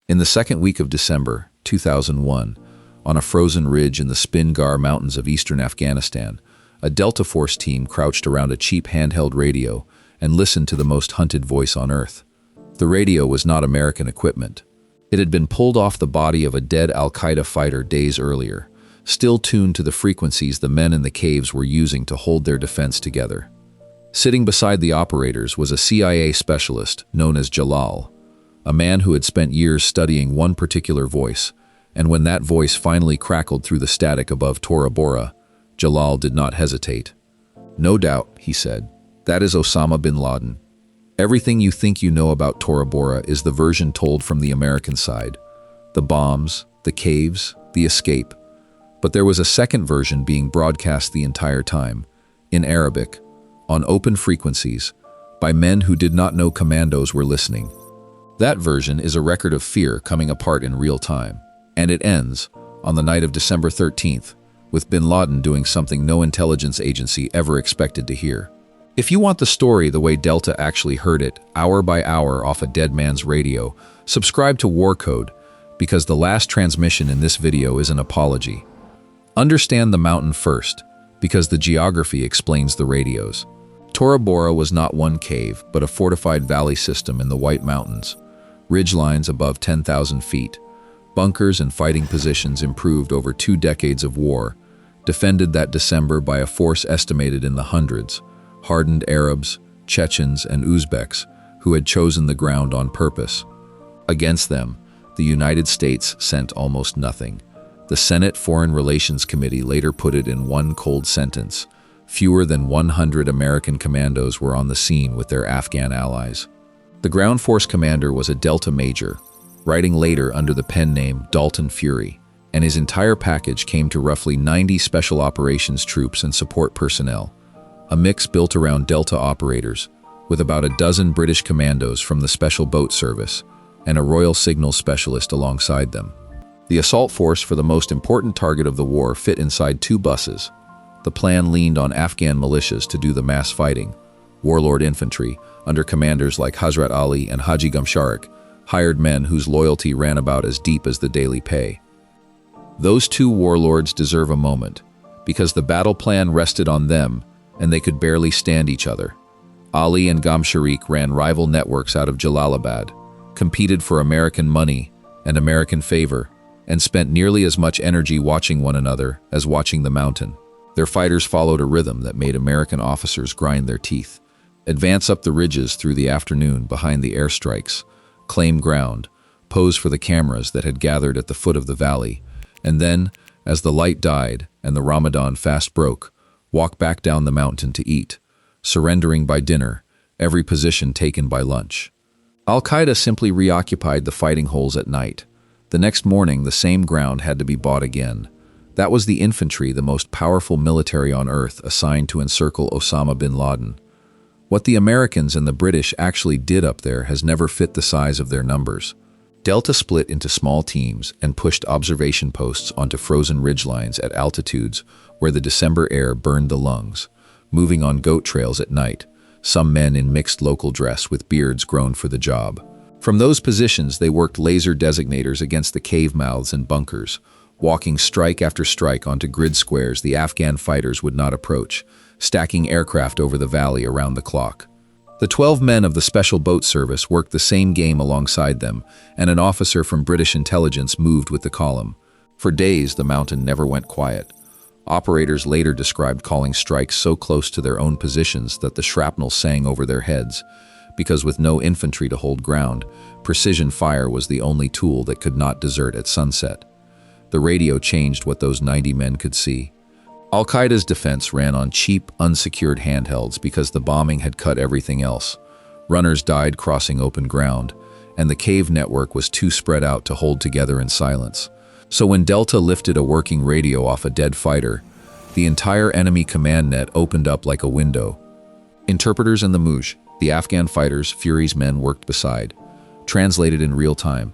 In the second week of December 2001, on a frozen ridge in the Spingar Mountains of eastern Afghanistan, a Delta Force team crouched around a cheap handheld radio and listened to the most hunted voice on Earth. The radio was not American equipment. It had been pulled off the body of a dead al-Qaeda fighter days earlier, still tuned to the frequencies the men in the caves were using to hold their defense together. Sitting beside the operators was a CIA specialist known as Jalal, a man who had spent years studying one particular voice, and when that voice finally crackled through the static above Tora Bora, Jalal did not hesitate. "No doubt," he said, "that is Osama bin Laden. Everything you think you know about Tora Bora is the version told from the American side. The bombs, the caves, the escape. But there was a second version being broadcast the entire time, in Arabic, on open frequencies, by men who did not know commandos were listening. That version is a record of fear coming apart in real time, and it ends, on the night of December 13th, with bin Laden doing something no intelligence agency ever expected to hear. If you want the story the way Delta actually heard it, hour by hour off a dead man's radio, subscribe to War Code, because the last transmission in this video is an apology. Understand the mountain first, because the geography explains the radios. Tora Bora was not one cave, but a fortified valley system in the White Mountains. Ridgelines above 10,000 feet. Bunkers and fighting positions improved over 2 decades of war, defended that December by a force estimated in the hundreds, hardened Arabs, Chechens, and Uzbeks who had chosen the ground on purpose. Against them, the United States sent almost nothing. The Senate Foreign Relations Committee later put it in one cold sentence: fewer than 100 American commandos were on the scene with their Afghan allies. The ground force commander was a Delta major, writing later under the pen name Dalton Fury, and his entire package came to roughly 90 special operations troops and support personnel, a mix built around Delta operators, with about a dozen British commandos from the Special Boat Service and a Royal Signals specialist alongside them. The assault force for the most important target of the war fit inside 2 buses. The plan leaned on Afghan militias to do the mass fighting. Warlord infantry, under commanders like Hazrat Ali and Haji Gamsharik, hired men whose loyalty ran about as deep as the daily pay. Those 2 warlords deserve a moment, because the battle plan rested on them, and they could barely stand each other. Ali and Gamsharik ran rival networks out of Jalalabad, competed for American money and American favor, and spent nearly as much energy watching one another as watching the mountain. Their fighters followed a rhythm that made American officers grind their teeth, advance up the ridges through the afternoon behind the airstrikes, claim ground, pose for the cameras that had gathered at the foot of the valley, and then, as the light died and the Ramadan fast broke, walk back down the mountain to eat, surrendering by dinner, every position taken by lunch. Al-Qaeda simply reoccupied the fighting holes at night. The next morning, the same ground had to be bought again. That was the infantry, the most powerful military on Earth, assigned to encircle Osama bin Laden. What the Americans and the British actually did up there has never fit the size of their numbers. Delta split into small teams and pushed observation posts onto frozen ridgelines at altitudes where the December air burned the lungs, moving on goat trails at night, some men in mixed local dress with beards grown for the job. From those positions, they worked laser designators against the cave mouths and bunkers, walking strike after strike onto grid squares the Afghan fighters would not approach, stacking aircraft over the valley around the clock. The 12 men of the Special Boat Service worked the same game alongside them, and an officer from British intelligence moved with the column. For days, the mountain never went quiet. Operators later described calling strikes so close to their own positions that the shrapnel sang over their heads, because with no infantry to hold ground, precision fire was the only tool that could not desert at sunset. The radio changed what those 90 men could see. Al-Qaeda's defense ran on cheap, unsecured handhelds because the bombing had cut everything else. Runners died crossing open ground, and the cave network was too spread out to hold together in silence. So when Delta lifted a working radio off a dead fighter, the entire enemy command net opened up like a window. Interpreters in the Muj, the Afghan fighters Fury's men worked beside, translated in real time,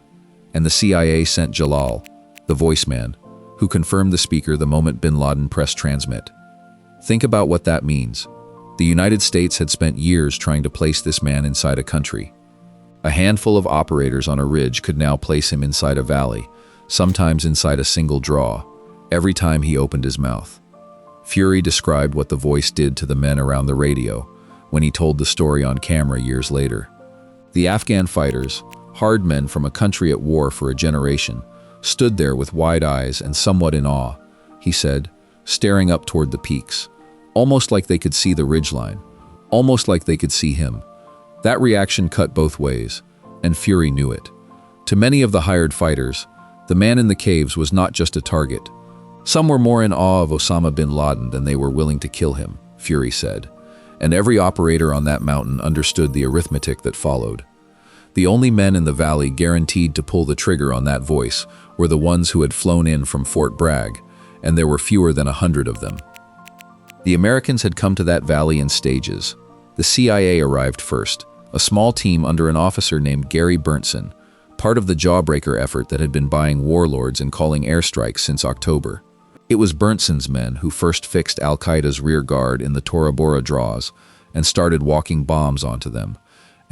and the CIA sent Jalal, the voice man, who confirmed the speaker the moment bin Laden pressed transmit. Think about what that means. The United States had spent years trying to place this man inside a country. A handful of operators on a ridge could now place him inside a valley, sometimes inside a single draw, every time he opened his mouth. Fury described what the voice did to the men around the radio when he told the story on camera years later. The Afghan fighters, hard men from a country at war for a generation, stood there with wide eyes and somewhat in awe, he said, staring up toward the peaks, almost like they could see the ridgeline, almost like they could see him. That reaction cut both ways, and Fury knew it. To many of the hired fighters, the man in the caves was not just a target. Some were more in awe of Osama bin Laden than they were willing to kill him, Fury said, and every operator on that mountain understood the arithmetic that followed. The only men in the valley guaranteed to pull the trigger on that voice were the ones who had flown in from Fort Bragg, and there were fewer than 100 of them. The Americans had come to that valley in stages. The CIA arrived first, a small team under an officer named Gary Berntsen, part of the Jawbreaker effort that had been buying warlords and calling airstrikes since October. It was Berntsen's men who first fixed al-Qaeda's rear guard in the Tora Bora draws and started walking bombs onto them.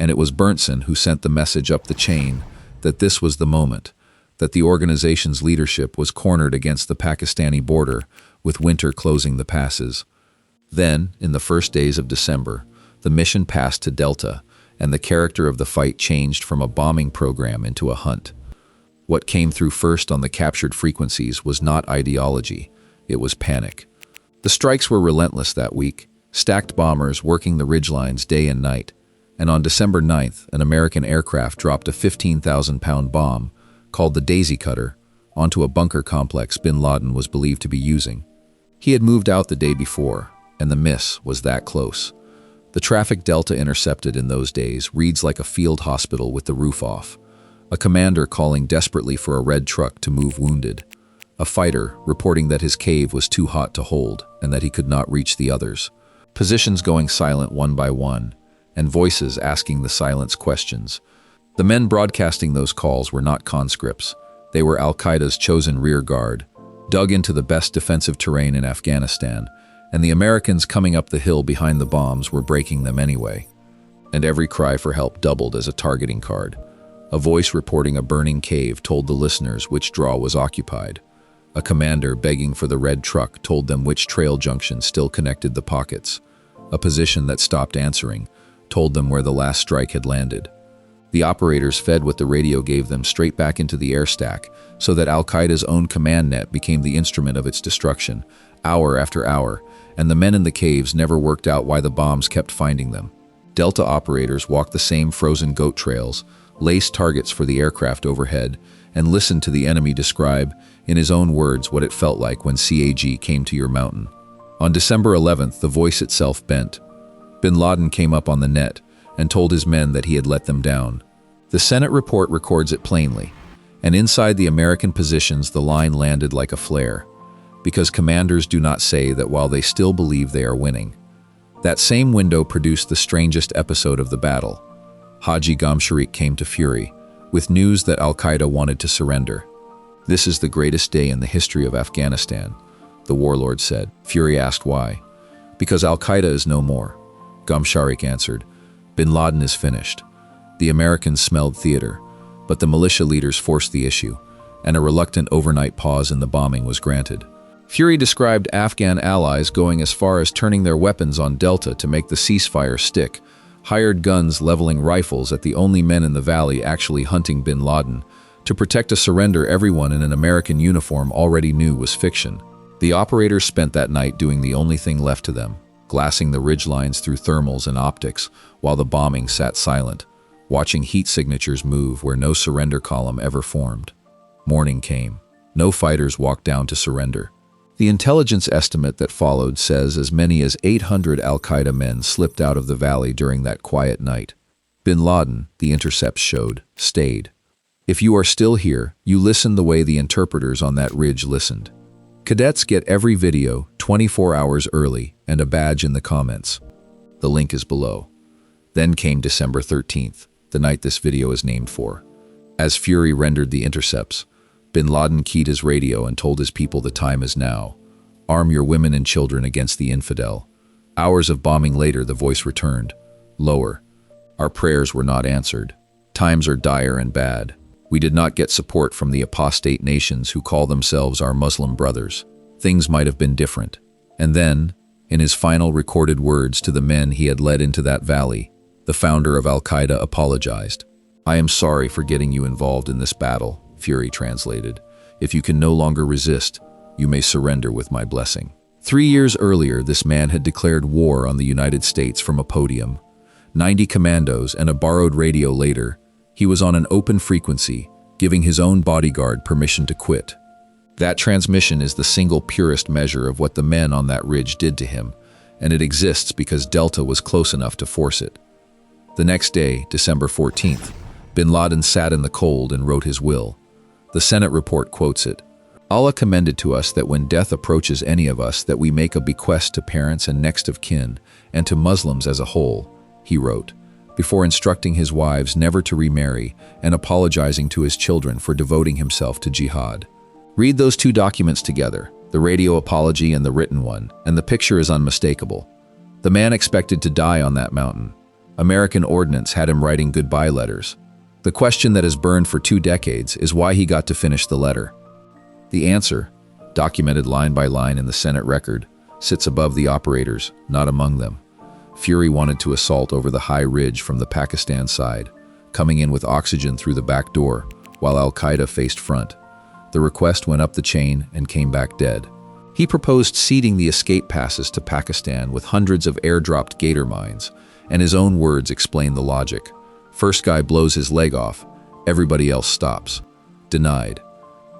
And it was Berntsen who sent the message up the chain that this was the moment, that the organization's leadership was cornered against the Pakistani border, with winter closing the passes. Then, in the first days of December, the mission passed to Delta, and the character of the fight changed from a bombing program into a hunt. What came through first on the captured frequencies was not ideology, it was panic. The strikes were relentless that week, stacked bombers working the ridgelines day and night, and on December 9th, an American aircraft dropped a 15,000-pound bomb, called the Daisy Cutter, onto a bunker complex bin Laden was believed to be using. He had moved out the day before, and the miss was that close. The traffic Delta intercepted in those days reads like a field hospital with the roof off. A commander calling desperately for a red truck to move wounded. A fighter reporting that his cave was too hot to hold and that he could not reach the others. Positions going silent one by one, and voices asking the silence questions. The men broadcasting those calls were not conscripts. They were al-Qaeda's chosen rear guard, dug into the best defensive terrain in Afghanistan, and the Americans coming up the hill behind the bombs were breaking them anyway. And every cry for help doubled as a targeting card. A voice reporting a burning cave told the listeners which draw was occupied. A commander begging for the red truck told them which trail junction still connected the pockets. A position that stopped answering told them where the last strike had landed. The operators fed what the radio gave them straight back into the air stack, so that al-Qaeda's own command net became the instrument of its destruction, hour after hour, and the men in the caves never worked out why the bombs kept finding them. Delta operators walked the same frozen goat trails, laced targets for the aircraft overhead, and listened to the enemy describe, in his own words, what it felt like when CAG came to your mountain. On December 11th, the voice itself bent. Bin Laden came up on the net and told his men that he had let them down. The Senate report records it plainly, and inside the American positions the line landed like a flare, because commanders do not say that while they still believe they are winning. That same window produced the strangest episode of the battle. Haji Gamsharik came to Fury, with news that al-Qaeda wanted to surrender. "This is the greatest day in the history of Afghanistan," the warlord said. Fury asked why. "Because al-Qaeda is no more," Gamsharik answered. "Bin Laden is finished." The Americans smelled theater, but the militia leaders forced the issue, and a reluctant overnight pause in the bombing was granted. Fury described Afghan allies going as far as turning their weapons on Delta to make the ceasefire stick, hired guns leveling rifles at the only men in the valley actually hunting bin Laden, to protect a surrender everyone in an American uniform already knew was fiction. The operators spent that night doing the only thing left to them, glassing the ridgelines through thermals and optics, while the bombing sat silent, watching heat signatures move where no surrender column ever formed. Morning came. No fighters walked down to surrender. The intelligence estimate that followed says as many as 800 al-Qaeda men slipped out of the valley during that quiet night. Bin Laden, the intercepts showed, stayed. If you are still here, you listen the way the interpreters on that ridge listened. Cadets get every video 24 hours early and a badge in the comments. The link is below. Then came December 13th, the night this video is named for. As Fury rendered the intercepts, Bin Laden keyed his radio and told his people the time is now. Arm your women and children against the infidel. Hours of bombing later, the voice returned. Lower. Our prayers were not answered. Times are dire and bad. We did not get support from the apostate nations who call themselves our Muslim brothers. Things might have been different. And then, in his final recorded words to the men he had led into that valley, the founder of al-Qaeda apologized. "I am sorry for getting you involved in this battle," Fury translated. "If you can no longer resist, you may surrender with my blessing." 3 years earlier, this man had declared war on the United States from a podium. 90 commandos and a borrowed radio later, he was on an open frequency, giving his own bodyguard permission to quit. That transmission is the single purest measure of what the men on that ridge did to him, and it exists because Delta was close enough to force it. The next day, December 14th, bin Laden sat in the cold and wrote his will. The Senate report quotes it. "Allah commended to us that when death approaches any of us, that we make a bequest to parents and next of kin, and to Muslims as a whole," he wrote, before instructing his wives never to remarry and apologizing to his children for devoting himself to jihad. Read those two documents together, the radio apology and the written one, and the picture is unmistakable. The man expected to die on that mountain. American ordnance had him writing goodbye letters. The question that has burned for 2 decades is why he got to finish the letter. The answer, documented line by line in the Senate record, sits above the operators, not among them. Fury wanted to assault over the high ridge from the Pakistan side, coming in with oxygen through the back door, while al-Qaeda faced front. The request went up the chain and came back dead. He proposed seeding the escape passes to Pakistan with hundreds of airdropped Gator mines, and his own words explain the logic. First guy blows his leg off, everybody else stops. Denied.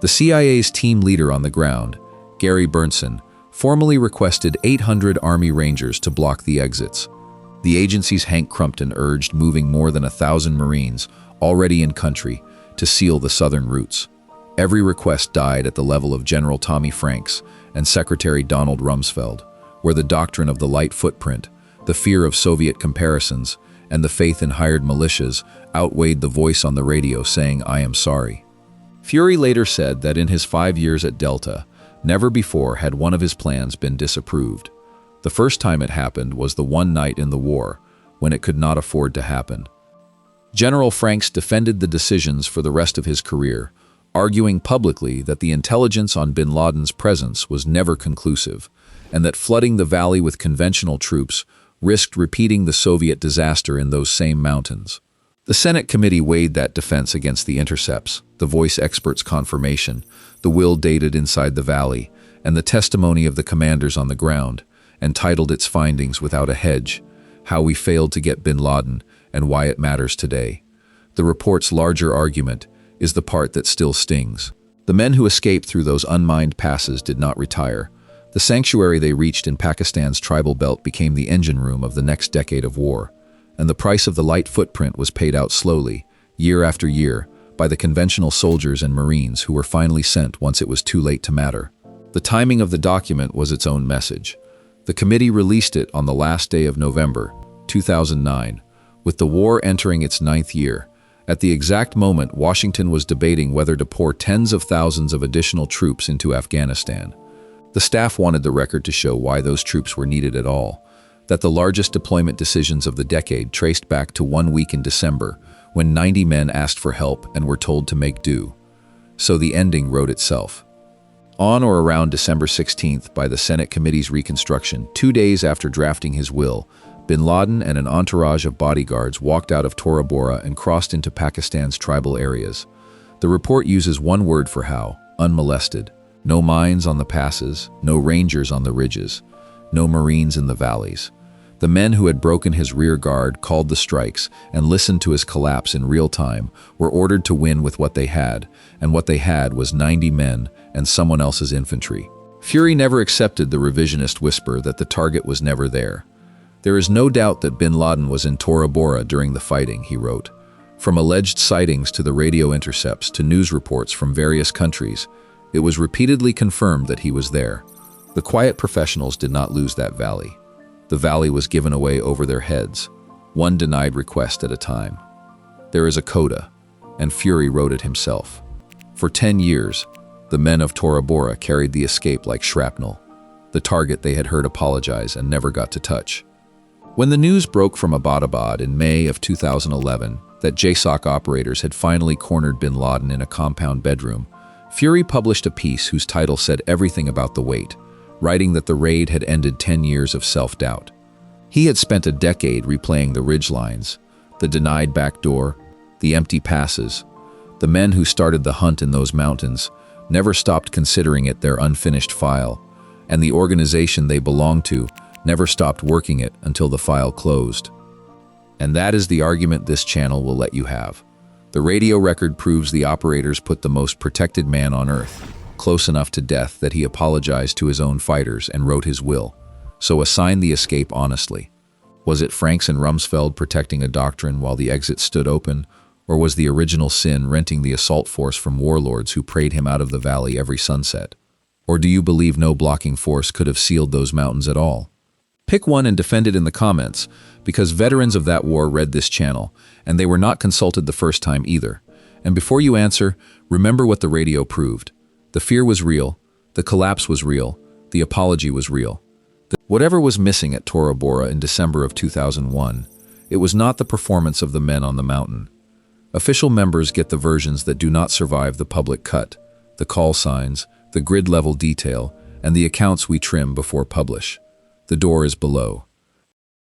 The CIA's team leader on the ground, Gary Bernson, formally requested 800 Army Rangers to block the exits. The agency's Hank Crumpton urged moving more than 1,000 Marines, already in country, to seal the southern routes. Every request died at the level of General Tommy Franks and Secretary Donald Rumsfeld, where the doctrine of the light footprint, the fear of Soviet comparisons, and the faith in hired militias outweighed the voice on the radio saying, "I am sorry." Fury later said that in his 5 years at Delta, never before had one of his plans been disapproved. The first time it happened was the one night in the war, when it could not afford to happen. General Franks defended the decisions for the rest of his career, arguing publicly that the intelligence on bin Laden's presence was never conclusive, and that flooding the valley with conventional troops risked repeating the Soviet disaster in those same mountains. The Senate committee weighed that defense against the intercepts, the voice expert's confirmation, the will dated inside the valley, and the testimony of the commanders on the ground, and titled its findings without a hedge, "How We Failed to Get bin Laden and Why It Matters Today." The report's larger argument is the part that still stings. The men who escaped through those unmined passes did not retire. The sanctuary they reached in Pakistan's tribal belt became the engine room of the next decade of war, and the price of the light footprint was paid out slowly, year after year, by the conventional soldiers and Marines who were finally sent once it was too late to matter. The timing of the document was its own message. The committee released it on the last day of November, 2009, with the war entering its 9th year. At the exact moment, Washington was debating whether to pour tens of thousands of additional troops into Afghanistan. The staff wanted the record to show why those troops were needed at all, that the largest deployment decisions of the decade traced back to 1 week in December, when 90 men asked for help and were told to make do. So the ending wrote itself. On or around December 16th, by the Senate Committee's reconstruction, 2 days after drafting his will, bin Laden and an entourage of bodyguards walked out of Tora Bora and crossed into Pakistan's tribal areas. The report uses one word for how: unmolested. No mines on the passes, no rangers on the ridges, no Marines in the valleys. The men who had broken his rear guard, called the strikes, and listened to his collapse in real time were ordered to win with what they had, and what they had was 90 men and someone else's infantry. Fury never accepted the revisionist whisper that the target was never there. "There is no doubt that bin Laden was in Tora Bora during the fighting," he wrote. From alleged sightings to the radio intercepts to news reports from various countries, it was repeatedly confirmed that he was there. The quiet professionals did not lose that valley. The valley was given away over their heads, one denied request at a time. There is a coda, and Fury wrote it himself. For 10 years, the men of Tora Bora carried the escape like shrapnel, the target they had heard apologize and never got to touch. When the news broke from Abbottabad in May of 2011, that JSOC operators had finally cornered bin Laden in a compound bedroom, Fury published a piece whose title said everything about the wait, writing that the raid had ended 10 years of self-doubt. He had spent a decade replaying the ridgelines, the denied backdoor, the empty passes. The men who started the hunt in those mountains never stopped considering it their unfinished file, and the organization they belonged to never stopped working it until the file closed. And that is the argument this channel will let you have. The radio record proves the operators put the most protected man on Earth, close enough to death that he apologized to his own fighters and wrote his will, so assign the escape honestly. Was it Franks and Rumsfeld protecting a doctrine while the exit stood open, or was the original sin renting the assault force from warlords who prayed him out of the valley every sunset? Or do you believe no blocking force could have sealed those mountains at all? Pick one and defend it in the comments, because veterans of that war read this channel, and they were not consulted the first time either. And before you answer, remember what the radio proved. The fear was real, the collapse was real, the apology was real. Whatever was missing at Tora Bora in December of 2001, it was not the performance of the men on the mountain. Official members get the versions that do not survive the public cut, the call signs, the grid-level detail, and the accounts we trim before publish. The door is below.